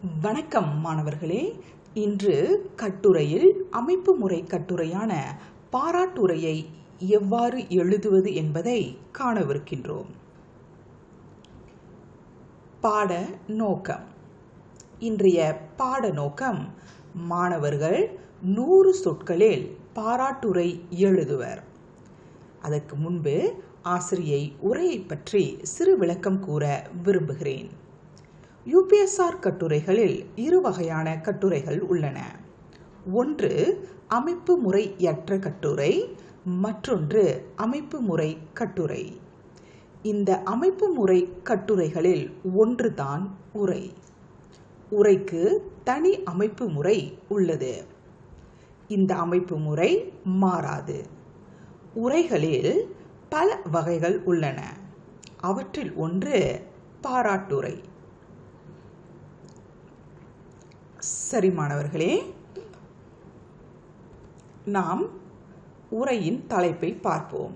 வணக்கம் மாணவர்களே. இன்று கட்டுரையில் அமைப்பு முறை கட்டுரையான பாராட்டுரையை எவ்வாறு எழுதுவது என்பதை காணவிருக்கின்றோம். பாட நோக்கம். இன்றைய பாட நோக்கம் மாணவர்கள் 100 சொற்களில் பாராட்டுரை எழுதுவர். அதற்கு முன்பு ஆசிரியை உரையை பற்றி சிறு விளக்கம் கூற விரும்புகிறேன். யூபிஎஸ்ஆர் கட்டுரைகளில் 2 வகையான கட்டுரைகள் உள்ளன. ஒன்று அமைப்பு முறையற்ற கட்டுரை, மற்றொன்று அமைப்பு முறை கட்டுரை. இந்த அமைப்பு முறை கட்டுரைகளில் ஒன்றுதான் உரை. உரைக்கு தனி அமைப்பு முறை உள்ளது. இந்த அமைப்பு முறை மாறாது. உரைகளில் பல வகைகள் உள்ளன. அவற்றில் ஒன்று பாராட்டுரை. சரி மாணவர்களே, நாம் உரையின் தலைப்பை பார்ப்போம்.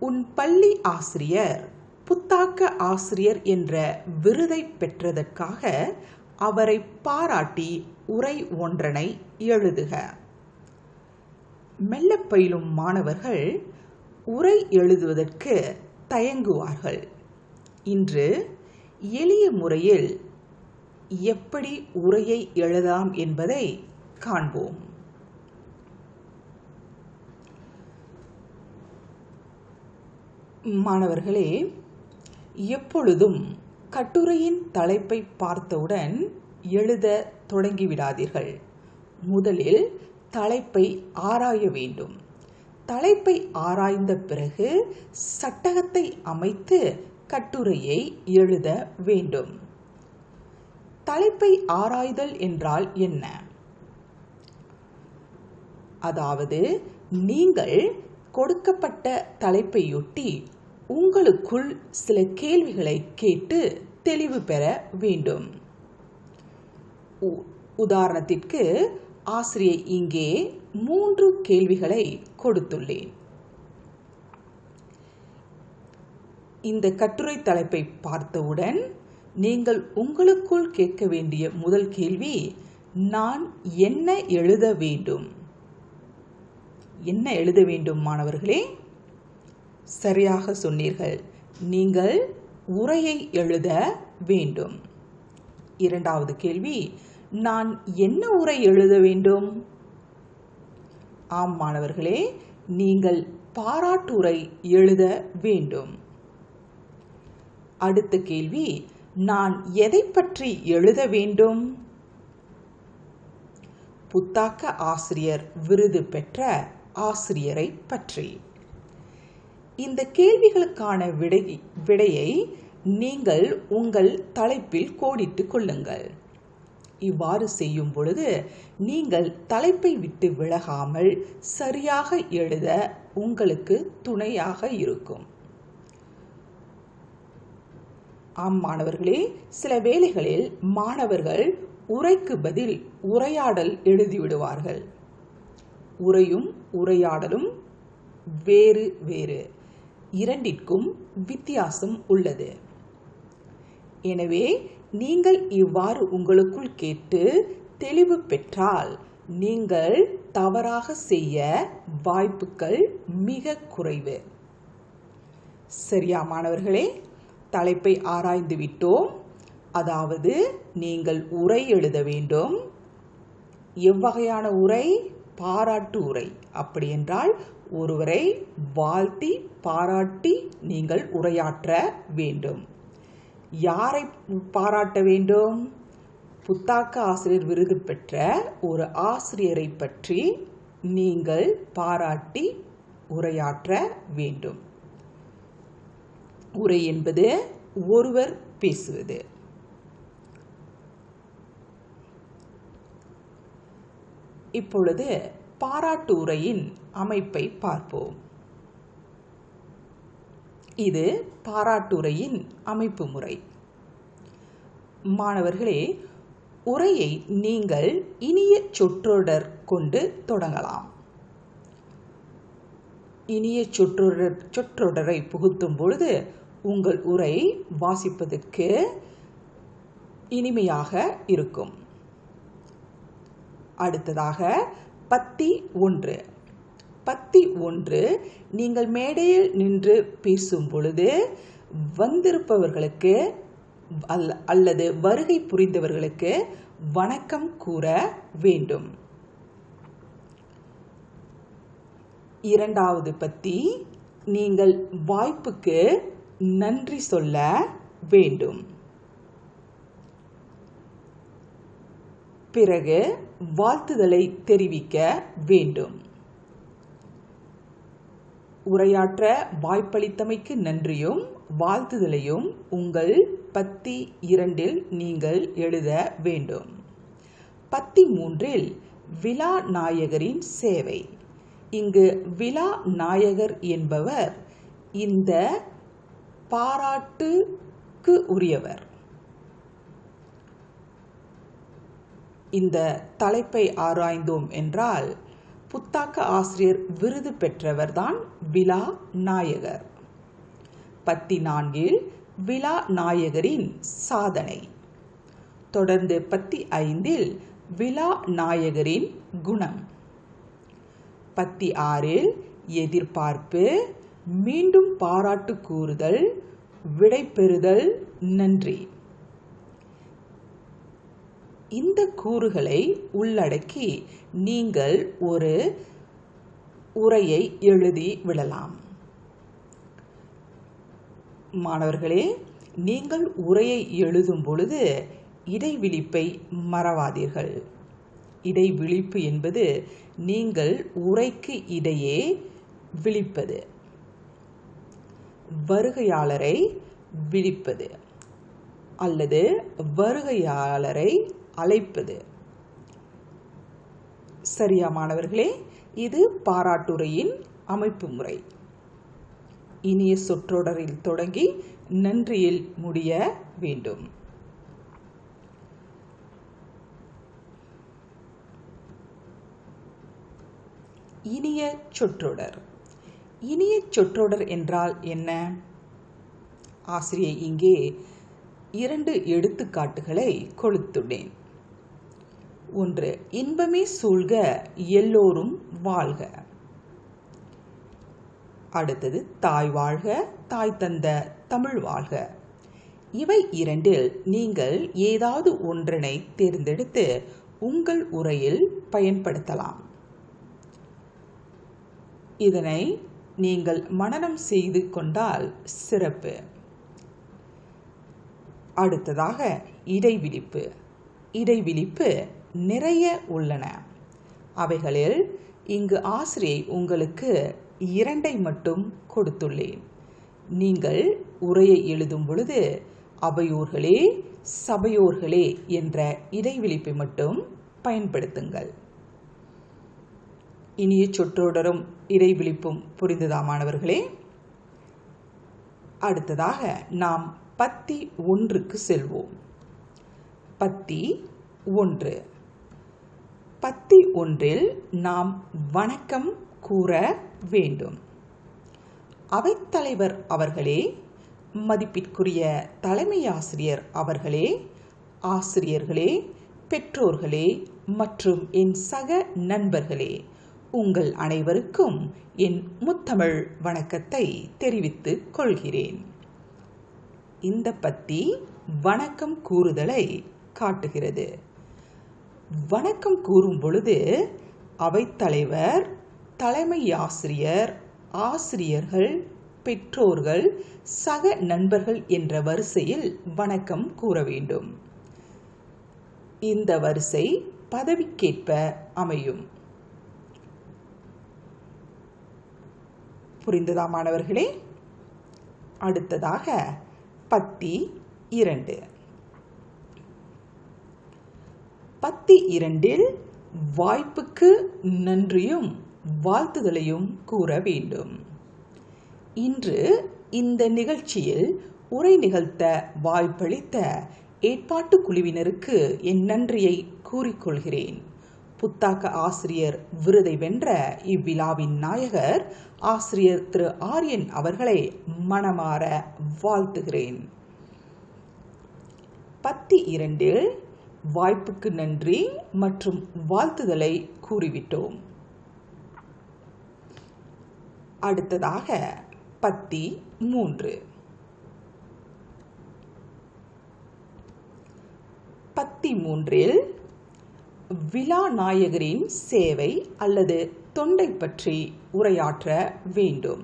உன் பள்ளி ஆசிரியர் புத்தாக்க ஆசிரியர் என்ற விருதை பெற்றதற்காக அவரை பாராட்டி உரை ஒன்றனை எழுதுக. மெல்ல பயிலும் மாணவர்கள் உரை எழுதுவதற்கு தயங்குவார்கள். இன்று எளிய முறையில் எப்படி உரையை எழுதலாம் என்பதை காண்போம். மாணவர்களே, எப்பொழுதும் கட்டுரையின் தலைப்பை பார்த்தவுடன் எழுத தொடங்கிவிடாதீர்கள். முதலில் தலைப்பை ஆராய வேண்டும். தலைப்பை ஆராய்ந்த பிறகு சட்டகத்தை அமைத்து கட்டுரையை எழுத வேண்டும். தலைப்பை ஆராய்தல் என்றால் என்ன? அதாவது, நீங்கள் கொடுக்கப்பட்ட தலைப்பையொட்டி உங்களுக்குள் சில கேள்விகளை கேட்டு தெளிவு பெற வேண்டும். உதாரணத்திற்கு, ஆசிரியை இங்கே 3 கேள்விகளை கொடுத்துள்ளேன். இந்த கட்டுரை தலைப்பை பார்த்தவுடன் நீங்கள் உங்களுக்குள் கேட்க வேண்டிய முதல் கேள்வி, நான் என்ன எழுத வேண்டும்? என்ன எழுத வேண்டும் மாணவர்களே? சரியாக சொன்னீர்கள். நீங்கள் உரையை எழுத வேண்டும். இரண்டாவது கேள்வி, நான் என்ன உரை எழுத வேண்டும்? ஆம் மாணவர்களே, நீங்கள் பாராட்டுரை எழுத வேண்டும். அடுத்த கேள்வி, நான் எதை பற்றி எழுத வேண்டும்? புத்தாக்க ஆசிரியர் விருது பெற்ற ஆசிரியரை பற்றி. இந்த கேள்விகளுக்கான விடையை நீங்கள் உங்கள் தலைப்பில் கோடிட்டுக் கொள்ளுங்கள். இவ்வாறு செய்யும் பொழுது நீங்கள் தலைப்பை விட்டு விலகாமல் சரியாக எழுத உங்களுக்கு துணையாக இருக்கும். ஆம் மாணவர்களே, சில வேளைகளில் மாணவர்கள் உரைக்கு பதில் உரையாடல் எழுதிவிடுவார்கள். உரையும் உரையாடலும் வேறு வேறு. இரண்டிற்கும் வித்தியாசம் உள்ளது. எனவே நீங்கள் இவ்வாறு உங்களுக்குள் கேட்டு தெளிவு பெற்றால் நீங்கள் தவறாக செய்ய வாய்ப்புகள் மிக குறைவு. சரியா மாணவர்களே? தலைப்பை ஆராய்ந்து விட்டோம். அதாவது, நீங்கள் உரை எழுத வேண்டும். எவ்வகையான உரை? பாராட்டு உரை. அப்படி என்றால் ஒருவரை வாழ்த்தி பாராட்டி நீங்கள் உரையாற்ற வேண்டும். யாரை பாராட்ட வேண்டும்? புத்தாக்க ஆசிரியர் விருது பெற்ற ஒரு ஆசிரியரை பற்றி நீங்கள் பாராட்டி உரையாற்ற வேண்டும். உரை என்பது ஒருவர் பேசுவது. இப்பொழுது பாராட்டு உரையின் அமைப்பை பார்ப்போம். இது பாராட்டுரையின் அமைப்பு முறை. மாணவர்களே, உரையை நீங்கள் இனிய சொற்றொடர் கொண்டு தொடங்கலாம். இனிய சொற்றொடரை புகுத்தும் பொழுது உங்கள் உரை வாசிப்பதற்கு இனிமையாக இருக்கும். அடுத்ததாக பத்தி 1. பத்தி 1 நீங்கள் மேடையில் நின்று பேசும் பொழுது வந்திருப்பவர்களுக்கு அல்லது வருகை புரிந்தவர்களுக்கு வணக்கம் கூற வேண்டும். இரண்டாவது பத்தி நீங்கள் வாய்ப்புக்கு நன்றி சொல்ல வேண்டும். பிறகு வாழ்த்துதலை தெரிவிக்க வேண்டும். உரையாற்ற வாய்ப்பளித்தமைக்கு நன்றியும் வாழ்த்துதலையும் உங்கள் பத்தி 2 நீங்கள் எழுத வேண்டும். பத்தி 3 விழா நாயகரின் சேவை. இங்கு விழா நாயகர் என்பவர் இந்த பாராட்டுக்கு உரியவர். இந்த தலைப்பை ஆராய்ந்தோம் என்றால் புத்தாக்க ஆசிரியர் விருது பெற்றவர்தான் விழா நாயகர். பத்தி 4 விழா நாயகரின் சாதனை. தொடர்ந்து பத்தி 5 விழா நாயகரின் குணம். பத்தி 6 எதிர்பார்ப்பு, மீண்டும் பாராட்டு கூறுதல், விடை பெறுதல், நன்றி. இந்த கூறுகளை உள்ளடக்கி நீங்கள் ஒரு உரையை எழுதி விடலாம். மாணவர்களே, நீங்கள் உரையை எழுதும் பொழுது இடைவிழிப்பை மறவாதீர்கள். இடைவிழிப்பு என்பது நீங்கள் உரைக்கு இடையே விழிப்பது, வருகையாளரை விழிப்பது அல்லது வருகையாளரை அழைப்பது. சரியா மாணவர்களே? இது பாராட்டுரையின் அமைப்பு முறை. இனிய சொற்றொடரில் தொடங்கி நன்றியில் முடிய வேண்டும். இனிய சொற்றொடர். இனிய சொற்றொடர் என்றால் என்ன? ஆசிரியை இங்கே 2 எடுத்துக்காட்டுகளை கொடுத்துள்ளேன். 1 இன்பமே சூழ்க எல்லோரும் வாழ்க. அடுத்தது தாய் வாழ்க தாய் தந்த தமிழ் வாழ்க. இவை 2 நீங்கள் ஏதாவது ஒன்றனை தேர்ந்தெடுத்து உங்கள் உரையில் பயன்படுத்தலாம். இதனை நீங்கள் மனனம் செய்து கொண்டால் சிறப்பு. அடுத்ததாக இடைவிழிப்பு. இடைவிழிப்பு நிறைய உள்ளன. அவைகளில் இங்கு ஆசிரியை உங்களுக்கு 2 மட்டும் கொடுத்துள்ளேன். நீங்கள் உரையை எழுதும் பொழுது அவையோர்களே சபையோர்களே என்ற இடைவிழிப்பை மட்டும் பயன்படுத்துங்கள். இனிய சொற்றொடரும் இடைவிழிப்பும் புரிந்ததா மாணவர்களே? அடுத்ததாக நாம் பத்தி 1க்கு செல்வோம். பத்தி 1. பத்தி 1 நாம் வணக்கம் கூற வேண்டும். அவைத்தலைவர் அவர்களே, மதிப்பிற்குரிய தலைமை ஆசிரியர் அவர்களே, ஆசிரியர்களே, பெற்றோர்களே மற்றும் என் சக நண்பர்களே, உங்கள் அனைவருக்கும் என் முத்தமிழ் வணக்கத்தை தெரிவித்துக் கொள்கிறேன். இந்த பத்தி வணக்கம் கூறுதலை காட்டுகிறது. வணக்கம் கூறும் பொழுது அவைத்தலைவர், தலைமை ஆசிரியர், ஆசிரியர்கள், பெற்றோர்கள், சக நண்பர்கள் என்ற வரிசையில் வணக்கம் கூற வேண்டும். இந்த வரிசை பதவிக்கேற்ப அமையும். புரிந்ததா மாணவர்களே? அடுத்ததாக பத்தி 2. பத்தி 2 வாய்ப்புக்கு நன்றியும் வாழ்த்துதலையும் கூற வேண்டும். இன்று இந்த நிகழ்ச்சியில் உரை நிகழ்த்த வாய்ப்பளித்த ஏற்பாட்டு குழுவினருக்கு என் நன்றியை கூறிக்கொள்கிறேன். புத்தாக்க ஆசிரியர் விருதை வென்ற இவ்விழாவின் நாயகர் ஆசிரியர் திரு ஆரியன் அவர்களை மனமாற வாழ்த்துகிறேன். பத்தி 2 வாய்ப்புக்கு நன்றி மற்றும் வாழ்த்துதலை கூறிவிட்டோம். அடுத்ததாக பத்தி 3. பத்தி 3இல் விழாநாயகரின் சேவை அல்லது தொண்டை பற்றி உரையாற்ற வேண்டும்.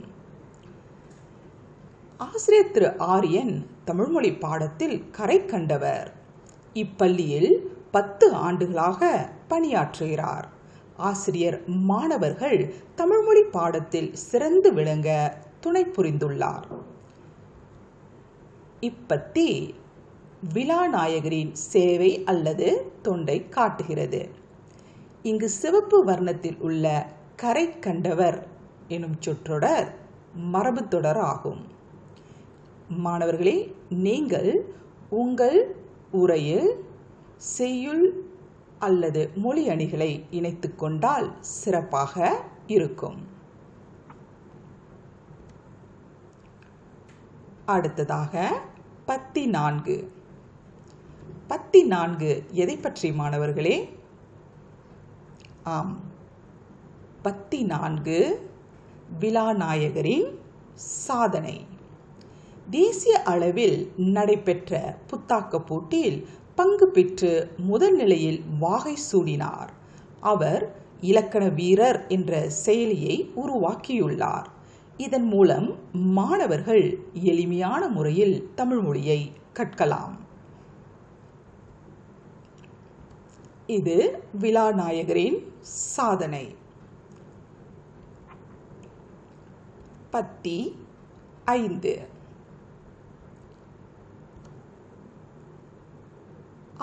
ஆசிரியர் திரு ஆரியன் தமிழ்மொழி பாடத்தில் கரை கண்டவர். இப்பள்ளியில் 10 ஆண்டுகளாக பணியாற்றுகிறார். ஆசிரியர் மாணவர்கள் தமிழ்மொழி பாடத்தில் சிறந்து விளங்க துணை புரிந்துள்ளார். இப்பத்தி விழாநாயகரின் சேவை அல்லது தொண்டை காட்டுகிறது. இங்கு சிவப்பு வர்ணத்தில் உள்ள கரை கண்டவர் எனும் சொற்றொடர் மரபு தொடர் ஆகும். மாணவர்களே, நீங்கள் உங்கள் உரையில் செய்யுள் அல்லது மொழி அணிகளை இணைத்துக் கொண்டால் சிறப்பாக இருக்கும். அடுத்ததாக பத்தி 4. பத்தி 4 எதை பற்றி மாணவர்களே? ஆம், பத்தி 4 விழாநாயகரின் சாதனை. தேசிய அளவில் நடைபெற்ற புத்தாக்க போட்டியில் பங்கு பெற்று முதல் நிலையில் வாகை சூடினார். அவர் இலக்கண வீரர் என்ற செயலியை உருவாக்கியுள்ளார். இதன் மூலம் மாணவர்கள் எளிமையான முறையில் தமிழ் மொழியை கற்கலாம். இது விழாநாயகரின் சாதனை. பத்தி 5.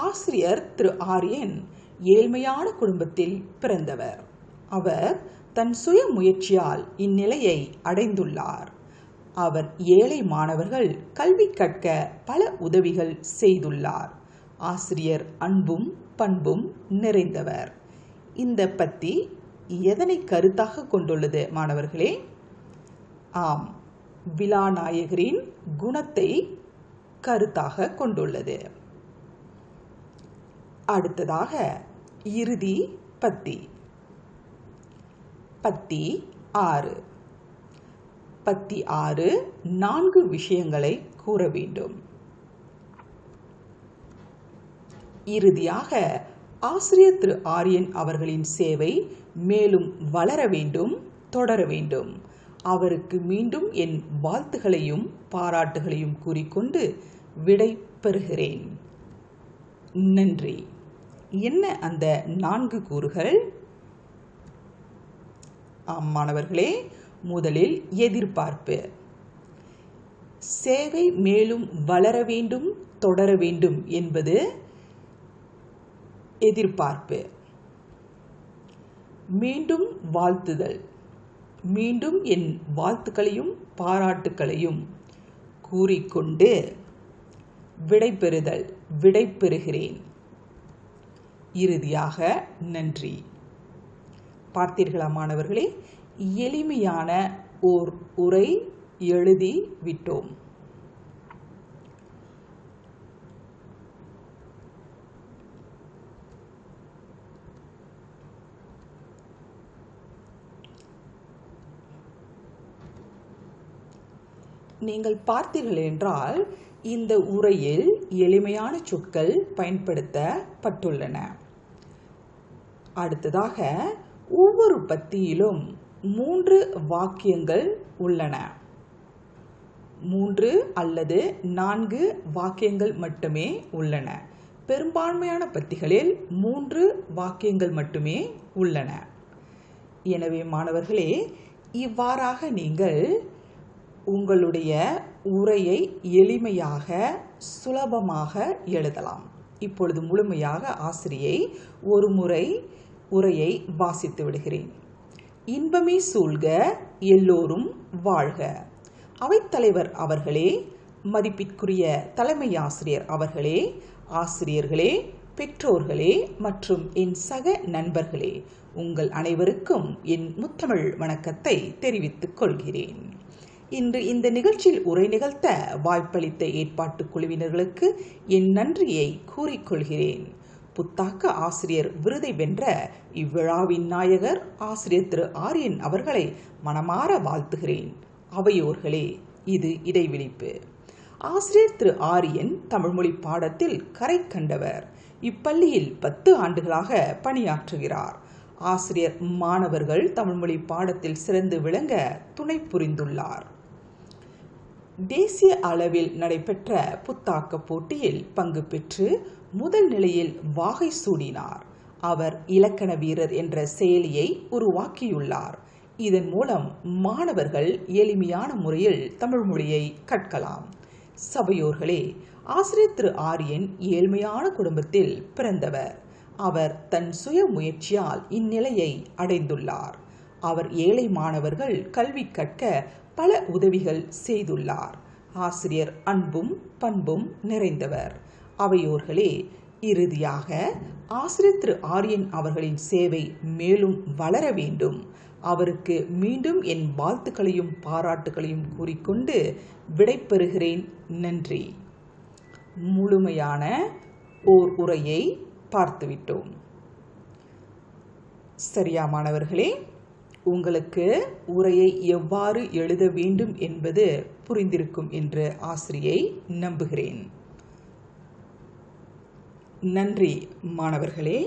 ஆசிரியர் திரு ஆரியன் ஏழ்மையான குடும்பத்தில் பிறந்தவர். அவர் தன் சுய முயற்சியால் இந்நிலையை அடைந்துள்ளார். அவர் ஏழை மாணவர்கள் கல்வி கற்க பல உதவிகள் செய்துள்ளார். ஆசிரியர் அன்பும் பண்பும் நிறைந்தவர். இந்த பத்தி எதனை கருத்தாக கொண்டுள்ளது மாணவர்களே? ஆம், விழாநாயகரின் குணத்தை கருத்தாக கொண்டுள்ளது. அடுத்ததாக இறுதி பத்தி. பத்தி 6. பத்தி 6 4 விஷயங்களை கூற வேண்டும். இறுதியாக ஆசிரியர் திரு ஆரியன் அவர்களின் சேவை மேலும் வளர வேண்டும், தொடர வேண்டும். அவருக்கு மீண்டும் என் வாழ்த்துகளையும் பாராட்டுகளையும் கூறிக்கொண்டு விடை பெறுகிறேன். நன்றி. என்ன அந்த 4 கூறுகள்? மாணவர்களே, முதலில் எதிர்பார்ப்பு. சேவை மேலும் வளர வேண்டும், தொடர வேண்டும் என்பது எதிர்பார்ப்பு. மீண்டும் வாழ்த்துதல். மீண்டும் என் வாழ்த்துக்களையும் பாராட்டுக்களையும் கூறிக்கொண்டு விடைபெறுதல், விடை பெறுகிறேன். இறுதியாக நன்றி. பார்த்தீர்களா மாணவர்களே, எளிமையான ஓர் உரை எழுதி விட்டோம். நீங்கள் பார்த்தீர்கள் என்றால் இந்த உரையில் எளிமையான சொற்கள் பயன்படுத்தப்பட்டுள்ளன. அடுத்ததாக ஒவ்வொரு பத்தியிலும் 3 வாக்கியங்கள் உள்ளன. 3 அல்லது 4 வாக்கியங்கள் மட்டுமே உள்ளன. பெரும்பான்மையான பத்திகளில் 3 வாக்கியங்கள் மட்டுமே உள்ளன. எனவே மாணவர்களே, இவ்வாறாக நீங்கள் உங்களுடைய உரையை எளிமையாக சுலபமாக எழுதலாம். இப்பொழுது முழுமையாக ஆசிரியை ஒரு முறை உரையை வாசித்து விடுகிறேன். இன்பமே சூழ்க, எல்லோரும் வாழ்க. அவைத்தலைவர் அவர்களே, மதிப்பிற்குரிய தலைமை ஆசிரியர் அவர்களே, ஆசிரியர்களே, பெற்றோர்களே மற்றும் என் சக நண்பர்களே, உங்கள் அனைவருக்கும் என் முத்தமிழ் வணக்கத்தை தெரிவித்துக் கொள்கிறேன். இன்று இந்த நிகழ்ச்சியில் உரை நிகழ்த்த வாய்ப்பளித்த ஏற்பாட்டுக் குழுவினர்களுக்கு என் நன்றியை கூறிக்கொள்கிறேன். புத்தாக்க ஆசிரியர் விருதை வென்ற இவ்விழாவின் நாயகர் ஆசிரியர் திரு ஆரியன் அவர்களை மனமாற வாழ்த்துகிறேன். அவையோர்களே, இது இடைவிழிப்பு. ஆசிரியர் திரு ஆரியன் தமிழ்மொழி பாடத்தில் கரை கண்டவர். இப்பள்ளியில் 10 ஆண்டுகளாக பணியாற்றுகிறார். ஆசிரியர் மாணவர்கள் தமிழ்மொழி பாடத்தில் சிறந்து விளங்க துணை புரிந்துள்ளார். தேசிய அளவில் நடைபெற்ற புத்தாக்க போட்டியில் பங்கு பெற்று முதல் நிலையில் வாகை சூடினார். அவர் இலக்கண வீரர் என்ற செயலியை உருவாக்கியுள்ளார். இதன் மூலம் மாணவர்கள் எளிமையான முறையில் தமிழ் மொழியை கற்கலாம். சபையோர்களே, ஆசிரியர் திரு ஆரியன் ஏழ்மையான குடும்பத்தில் பிறந்தவர். அவர் தன் சுய முயற்சியால் இந்நிலையை அடைந்துள்ளார். அவர் ஏழை மாணவர்கள் கல்வி கற்க பல உதவிகள் செய்துள்ளார். ஆசிரியர் அன்பும் பண்பும் நிறைந்தவர். அவையோர்களே, இறுதியாக ஆசிரியர் திரு ஆரியன் அவர்களின் சேவை மேலும் வளர வேண்டும். அவருக்கு மீண்டும் என் வாழ்த்துக்களையும் பாராட்டுகளையும் கூறிக்கொண்டு விடைபெறுகிறேன். நன்றி. முழுமையான ஓர் உரையை பார்த்துவிட்டோம். சரியா மாணவர்களே? உங்களுக்கு உரையை எவ்வாறு எழுத வேண்டும் என்பது புரிந்திருக்கும் என்று ஆசிரியை நம்புகிறேன். நன்றி மாணவர்களே.